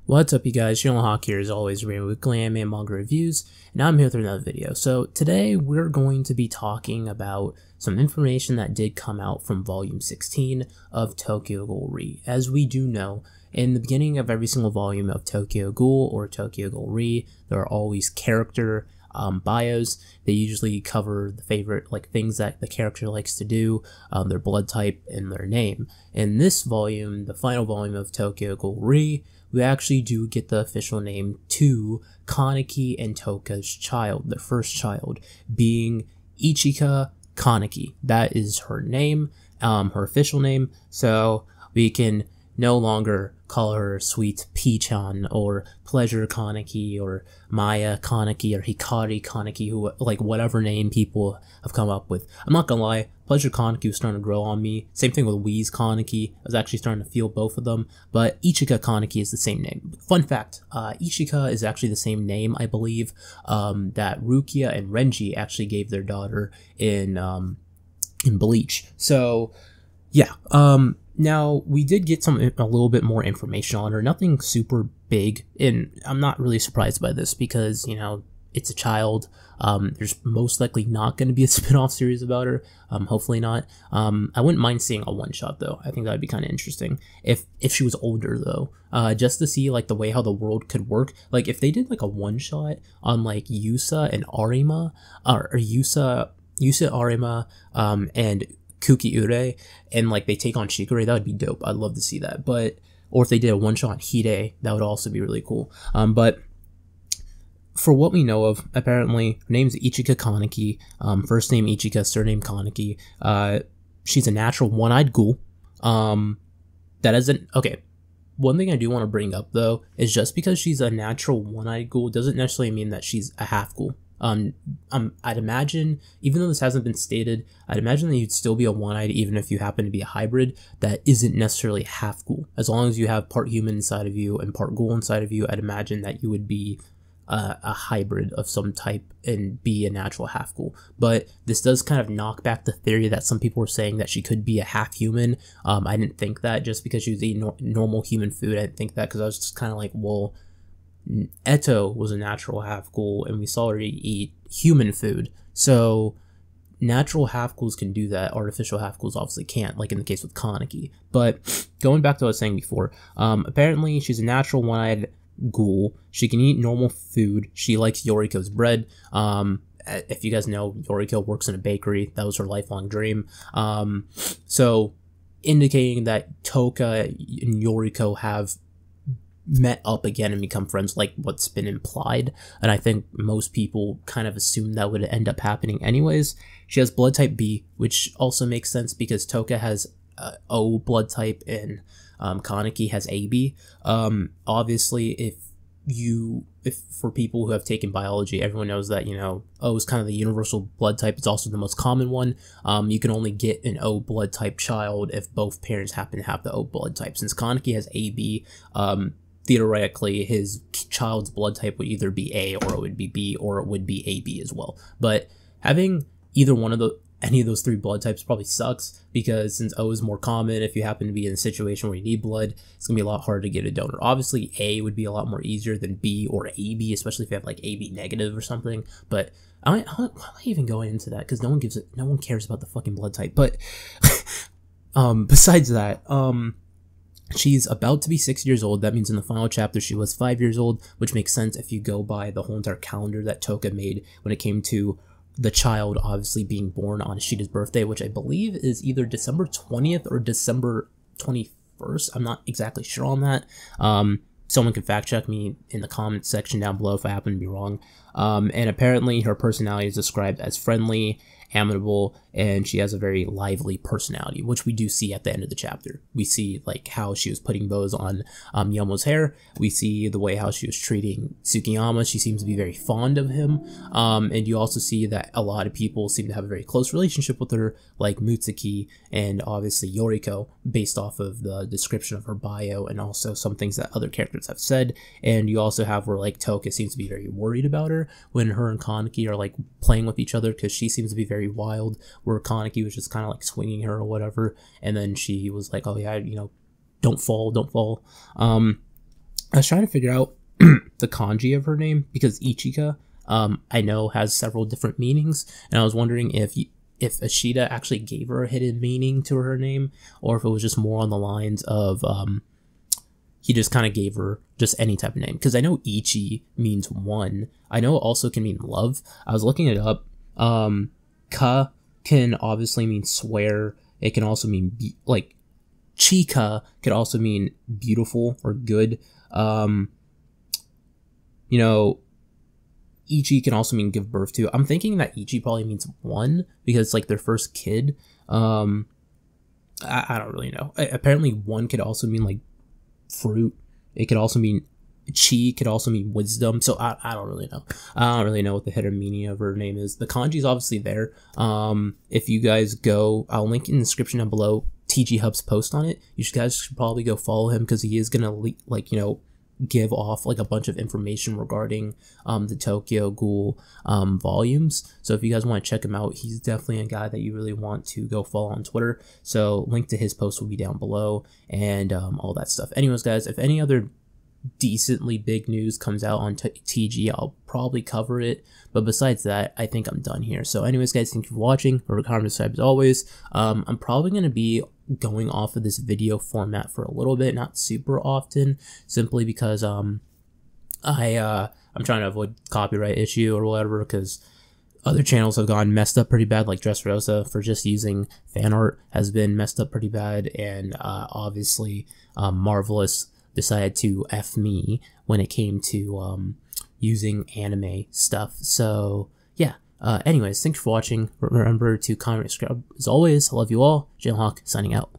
What's up, you guys? Hawk here, as always, with weekly anime and manga reviews, and I'm here with another video. So today we're going to be talking about some information that did come out from Volume 16 of Tokyo Ghoul Re. As we do know, in the beginning of every single volume of Tokyo Ghoul or Tokyo Ghoul Re, there are always character bios. They usually cover the favorite things that the character likes to do, their blood type, and their name. In this volume, the final volume of Tokyo Ghoul Re, we actually do get the official name to Kaneki and Toka's child, their first child, being Ichika Kaneki. That is her name, her official name, so we can no longer call her Sweet Peachan or Pleasure Kaneki or Maya Kaneki or Hikari Kaneki, who whatever name people have come up with. I'm not gonna lie, Pleasure Kaneki was starting to grow on me. Same thing with Wheeze Kaneki. I was actually starting to feel both of them, but Ichika Kaneki is the same name. Fun fact, Ichika is actually the same name, I believe, that Rukia and Renji actually gave their daughter in Bleach. So yeah, now, we did get a little bit more information on her, nothing super big, and I'm not really surprised by this because, you know, it's a child. There's most likely not going to be a spin-off series about her, hopefully not. I wouldn't mind seeing a one-shot, though. I think that would be kind of interesting if she was older, though, just to see, the way how the world could work. If they did, a one-shot on, Yusa and Arima, or Yusa, Arima, and Kuki-ure, and they take on Shikure, that would be dope. I'd love to see that. But or if they did a one-shot on Hide, that would also be really cool. But for what we know of, apparently her name's Ichika Kaneki, first name Ichika, surname Kaneki. She's a natural one-eyed ghoul. That isn't okay. One thing I do want to bring up, though, is just because she's a natural one-eyed ghoul doesn't necessarily mean that she's a half ghoul. I'd imagine, even though this hasn't been stated, I'd imagine that you'd still be a one-eyed even if you happen to be a hybrid that isn't necessarily half ghoul. As long as you have part human inside of you and part ghoul inside of you, I'd imagine that you would be a hybrid of some type and be a natural half ghoul. But this does kind of knock back the theory that some people were saying that she could be a half human. I didn't think that just because she was eating normal human food. I didn't think that because I was just kind of like, well, Eto was a natural half ghoul, and we saw her eat human food. So natural half ghouls can do that. Artificial half ghouls obviously can't, like in the case with Kaneki. But going back to what I was saying before, apparently she's a natural one-eyed ghoul. She can eat normal food. She likes Yoriko's bread. If you guys know, Yoriko works in a bakery. That was her lifelong dream. So indicating that Toka and Yoriko have met up again and become friends, like what's been implied, and I think most people kind of assume that would end up happening anyways. She has blood type B, which also makes sense because Toka has O blood type and Kaneki has AB. Obviously, if for people who have taken biology, everyone knows that, you know, O is kind of the universal blood type. It's also the most common one. You can only get an O blood type child if both parents happen to have the O blood type. Since Kaneki has AB, theoretically, his child's blood type would either be A, or it would be B, or it would be AB as well. But having either one of any of those three blood types probably sucks, because since O is more common, if you happen to be in a situation where you need blood, it's gonna be a lot harder to get a donor. Obviously, A would be a lot more easier than B or AB, especially if you have AB negative or something. But I'm not even going into that because no one cares about the fucking blood type. But besides that, she's about to be 6 years old. That means in the final chapter she was 5 years old, which makes sense if you go by the whole entire calendar that Toka made when it came to the child obviously being born on Ishida's birthday, which I believe is either December 20th or December 21st. I'm not exactly sure on that. Someone can fact check me in the comments section down below if I happen to be wrong. And apparently her personality is described as friendly, amenable, and she has a very lively personality, which we do see at the end of the chapter. We see how she was putting bows on Yomo's hair. We see the way how she was treating Tsukiyama. She seems to be very fond of him. And you also see that a lot of people seem to have a very close relationship with her, like Mutsuki and obviously Yoriko, based off of the description of her bio and also some things that other characters have said. And you also have where Toka seems to be very worried about her when her and Kaneki are playing with each other, because she seems to be very wild, where Kaneki was just kind of swinging her or whatever, and then she was like, oh yeah, you know, don't fall. I was trying to figure out the kanji of her name because Ichika, I know has several different meanings, and I was wondering if Ashita actually gave her a hidden meaning to her name, or if it was just more on the lines of he just kind of gave her just any type of name. Because I know Ichi means one. I know it also can mean love. I was looking it up. Ka can obviously mean swear. It can also mean like Chika could also mean beautiful or good. You know, Ichi can also mean give birth to. I'm thinking that Ichi probably means one because it's like their first kid. I don't really know. Apparently one could also mean like fruit. It could also mean chi, could also mean wisdom. So I don't really know. I don't really know what the hidden meaning of her name is. The kanji is obviously there. If you guys go, I'll link in the description down below TG Hub's post on it. You guys should probably go follow him because he is gonna like, you know, give off like a bunch of information regarding the Tokyo Ghoul volumes. So if you guys want to check him out, he's definitely a guy that you really want to go follow on Twitter. So link to his post will be down below, and all that stuff. Anyways guys, if any other decently big news comes out on TG, I'll probably cover it, but besides that, I think I'm done here. So anyways guys, thank you for watching. Remember, comment, subscribe as always. I'm probably going to be going off of this video format for a little bit, not super often, simply because I'm trying to avoid copyright issue or whatever, because other channels have gone messed up pretty bad, like Dressrosa for just using fan art has been messed up pretty bad, and obviously Marvelous decided to F me when it came to using anime stuff. So yeah, anyways, thanks for watching. Remember to comment, subscribe. As always, I love you all. Hawk signing out.